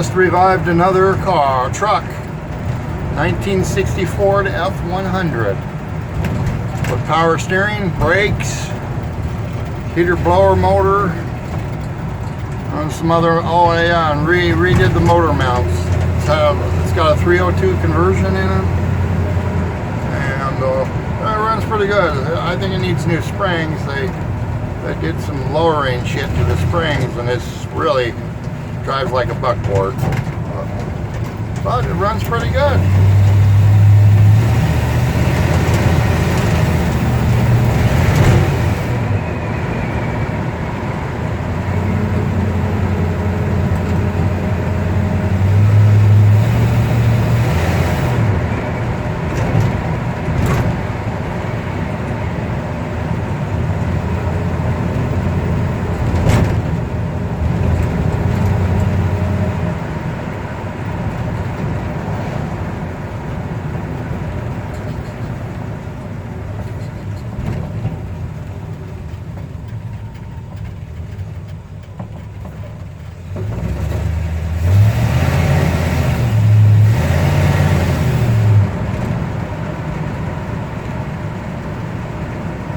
just revived another truck, 1960 Ford F100 with power steering, brakes, heater blower motor, and some other, oh yeah, and redid the motor mounts. It's got a 302 conversion in it, and it runs pretty good. I think it needs new springs. They did some lowering shit to the springs, and it's really drives like a buckboard, but it runs pretty good.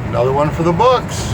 Another one for the books.